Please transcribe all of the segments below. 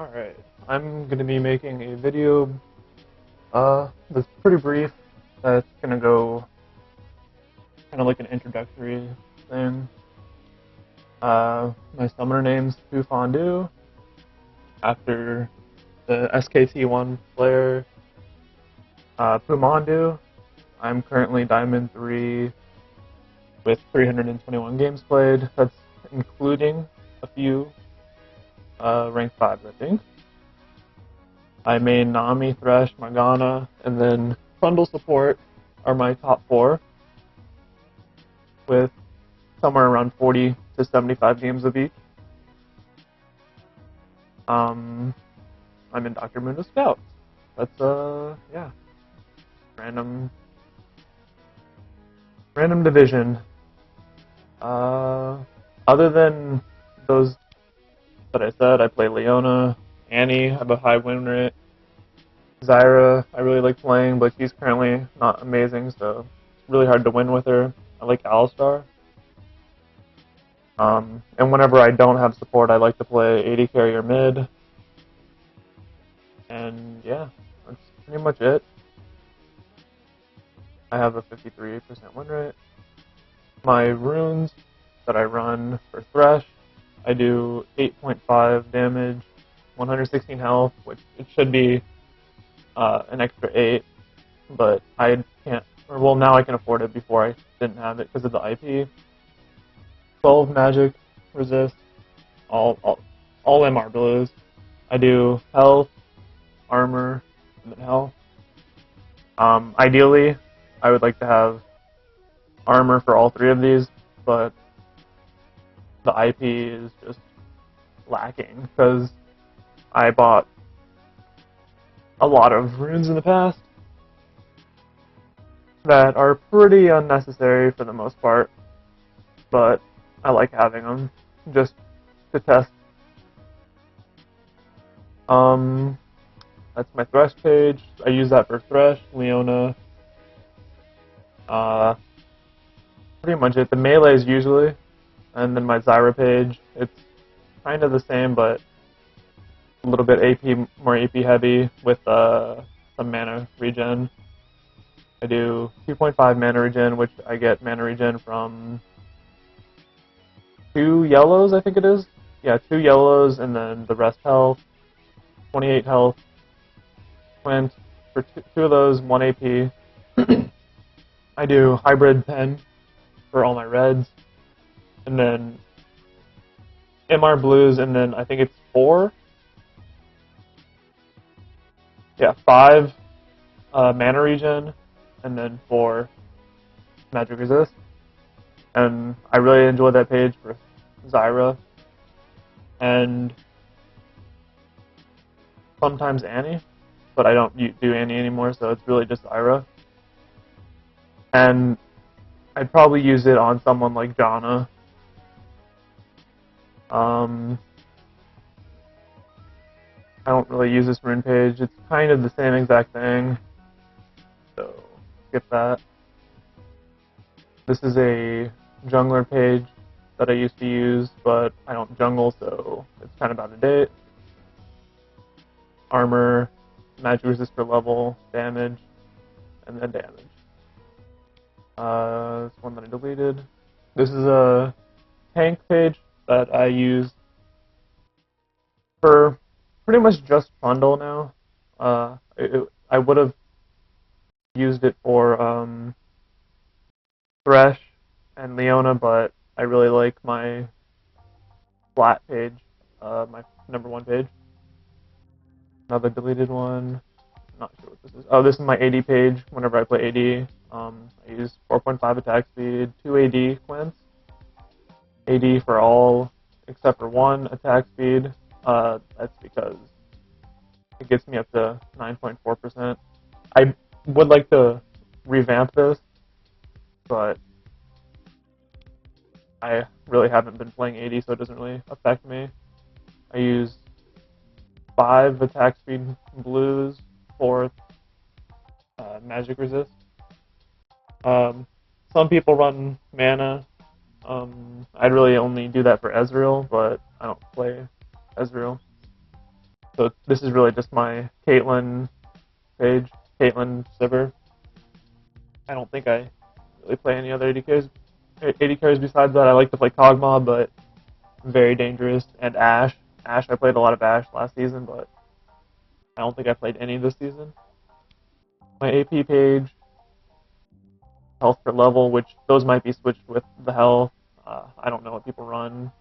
Alright, I'm going to be making a video that's pretty brief, that's going to go kind of like an introductory thing. My summoner name's Fu Fondue, after the SKT1 player Pumandu. I'm currently Diamond 3 with 321 games played. That's including a few rank 5s, I think. I main Nami, Thresh, Morgana, and then Trundle support are my top 4, with somewhere around 40 to 75 games of each. I'm in Dr. Mundo Scouts. That's yeah, random division. Other than those that I said, I play Leona, Annie, I have a high win rate. Zyra, I really like playing, but she's currently not amazing, so it's really hard to win with her. I like Alistar. And whenever I don't have support, I like to play AD carrier mid. And yeah, that's pretty much it. I have a 53% win rate. My runes that I run for Thresh, I do 8.5 damage, 116 health, which it should be an extra 8, but I can't, or well, now I can afford it. Before I didn't have it because of the IP. 12 magic resist, all MR blues. I do health, armor, and then health. Ideally, I would like to have armor for all 3 of these, but the IP is just lacking because I bought a lot of runes in the past that are pretty unnecessary for the most part, but I like having them just to test. That's my Thresh page. I use that for Thresh, Leona. Pretty much it. The melees usually, and then my Zyra page. It's kind of the same, but a little bit more AP heavy with some mana regen. I do 2.5 mana regen, which I get mana regen from 2 yellows, I think it is. Yeah, 2 yellows, and then the rest health. 28 health. Went for 2 of those, 1 AP. I do hybrid pen for all my reds, and then MR blues, and then I think it's 4. Yeah, 5 mana regen, and then 4 magic resist. And I really enjoy that page for Zyra, and sometimes Annie, but I don't do Annie anymore, so it's really just Zyra. And I'd probably use it on someone like Janna. I don't really use this rune page. It's kind of the same exact thing, so skip that. This is a jungler page that I used to use, but I don't jungle, so it's kind of out of date. Armor, magic resistor level, damage, and then damage. This one that I deleted. This is a tank page that I use for pretty much just Trundle now. I would have used it for Thresh and Leona, but I really like my flat page, my number 1 page. Another deleted one. Not sure what this is. Oh, this is my AD page. Whenever I play AD, I use 4.5 attack speed, 2 AD quints. AD for all except for 1 attack speed. That's because it gets me up to 9.4%. I would like to revamp this, but I really haven't been playing AD, so it doesn't really affect me. I use 5 attack speed blues, 4 magic resist. Some people run mana. I'd really only do that for Ezreal, but I don't play Ezreal. So this is really just my Caitlyn page, Caitlyn Sivir. I don't think I really play any other 80 carries besides that. I like to play Kog'Maw, but very dangerous, and Ashe. Ashe, I played a lot of Ashe last season, but I don't think I played any this season. My AP page, health per level, which those might be switched with the health. I don't know what people run.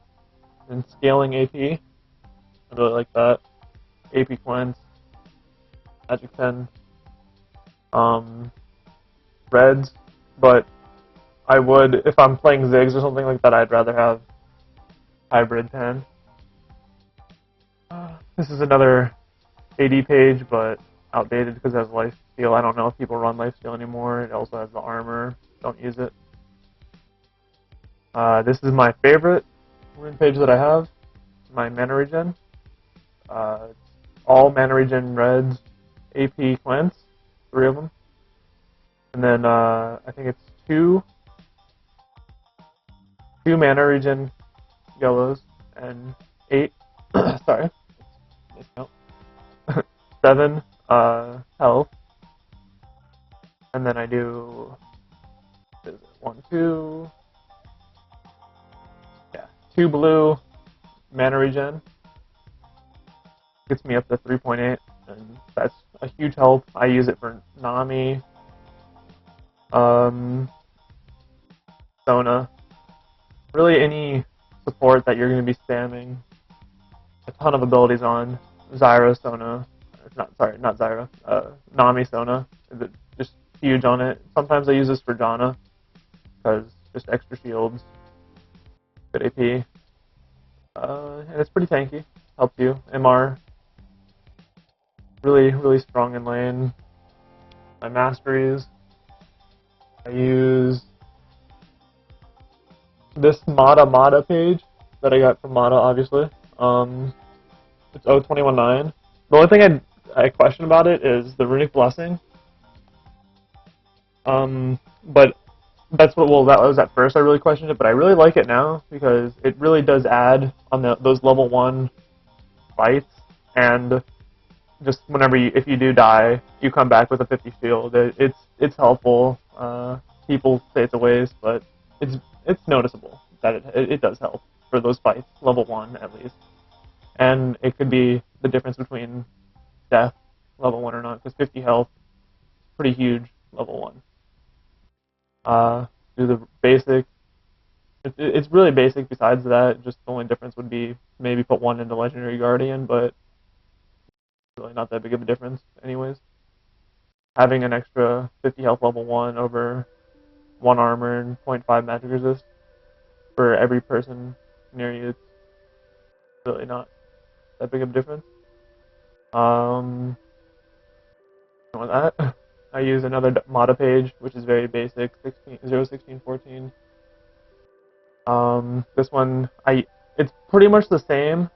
And scaling AP, I really like that. AP Cleanse, Magic 10, um, Reds, but I would, if I'm playing Ziggs or something like that, I'd rather have Hybrid 10. This is another AD page, but outdated because it has lifesteal. I don't know if people run lifesteal anymore. It also has the armor. Don't use it. This is my favorite rune page that I have. My mana regen. All mana regen reds, AP cleanse, 3 of them, and then I think it's two mana regen yellows and 8. Sorry, miscount. 7 health, and then I do 1, 2, yeah, 2 blue mana regen. Gets me up to 3.8, and that's a huge help. I use it for Nami, Sona, really any support that you're going to be spamming a ton of abilities on. Zyra, Sona, not Zyra, Nami, Sona, is just huge on it. Sometimes I use this for Janna, because just extra shields, good AP, and it's pretty tanky, helps you. MR, really strong in lane. My Masteries, I use this Mata page that I got from Mata, obviously. It's 0219. The only thing I question about it is the Runic Blessing. But that was at first I really questioned it, but I really like it now because it really does add on those level 1 fights, and just whenever if you do die, you come back with a 50 shield. It's helpful. People say it's a waste, but it's noticeable that it does help for those fights, level 1 at least. And it could be the difference between death, level 1 or not, because 50 health, pretty huge, level 1. Do the basic. It's really basic besides that, just the only difference would be maybe put 1 into Legendary Guardian, but really not that big of a difference anyways. Having an extra 50 health level 1 over 1 armor and 0.5 magic resist for every person near you, it's really not that big of a difference. With that, I use another Mata page, which is very basic, 01614. This one, it's pretty much the same,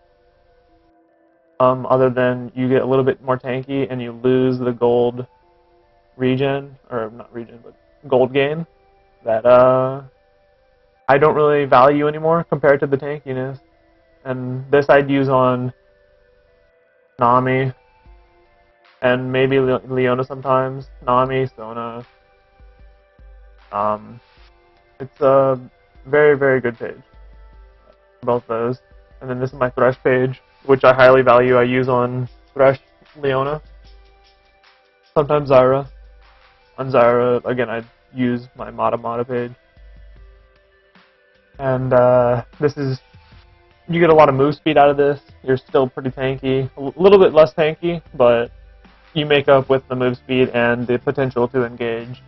other than you get a little bit more tanky and you lose the gold regen, or not regen, but gold gain that I don't really value anymore compared to the tankiness. And this I'd use on Nami, and maybe Leona sometimes. Nami, Sona. It's a very good page, both those. And then this is my Thresh page, which I highly value. I use on Thresh, Leona, sometimes Zyra. On Zyra, again, I use my Mata page. And this is, you get a lot of move speed out of this. You're still pretty tanky, a little bit less tanky, but you make up with the move speed and the potential to engage.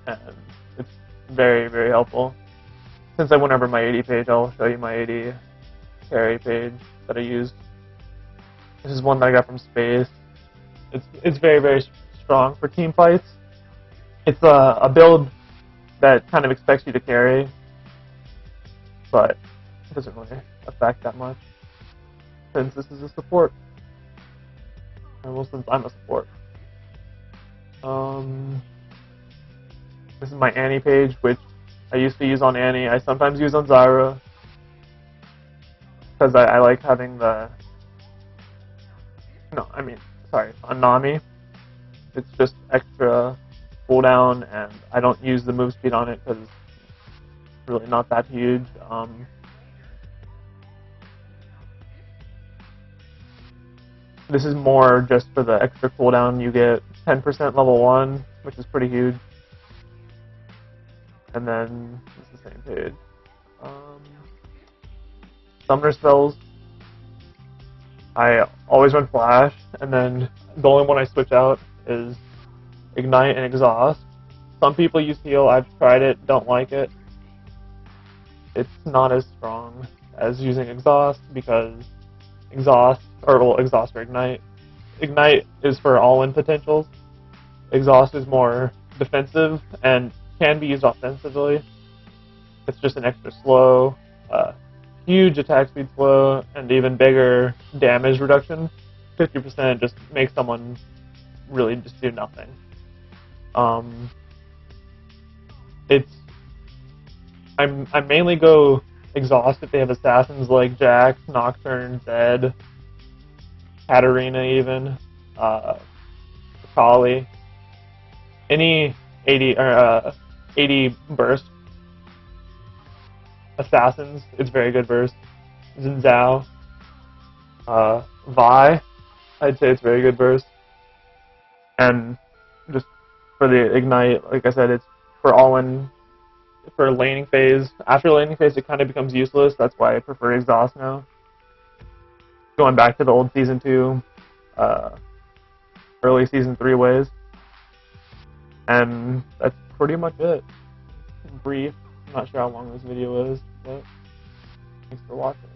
And it's very helpful. Since I went over my 80 page, I'll show you my 80 carry page that I used. This is one that I got from Space. It's very strong for team fights. It's a build that kind of expects you to carry, but it doesn't really affect that much since this is a support. Well, since I'm a support. This is my Annie page, which I used to use on Annie. I sometimes use on Zyra because I like having the No, I mean, sorry, on Nami, it's just extra cooldown, and I don't use the move speed on it because it's really not that huge. This is more just for the extra cooldown. You get 10% level 1, which is pretty huge. And then, it's the same page. Summoner spells, I always run Flash, and then the only one I switch out is Ignite and Exhaust. Some people use Heal, I've tried it, don't like it. It's not as strong as using Exhaust because Exhaust or Ignite. Ignite is for all-in potentials. Exhaust is more defensive and can be used offensively. It's just an extra slow, huge attack speed slow, and even bigger damage reduction. 50% just makes someone really just do nothing. It's I mainly go Exhaust if they have assassins like Jax, Nocturne, Zed, Katarina even, Kali. Any 80 burst assassins, it's very good burst. Xin Zhao, Vi, I'd say it's very good burst. And just for the Ignite, like I said, it's for all in for laning phase. After laning phase, it kind of becomes useless. That's why I prefer Exhaust now. Going back to the old Season 2, uh, early Season 3 ways. And that's pretty much it. Brief. I'm not sure how long this video is, but thanks for watching.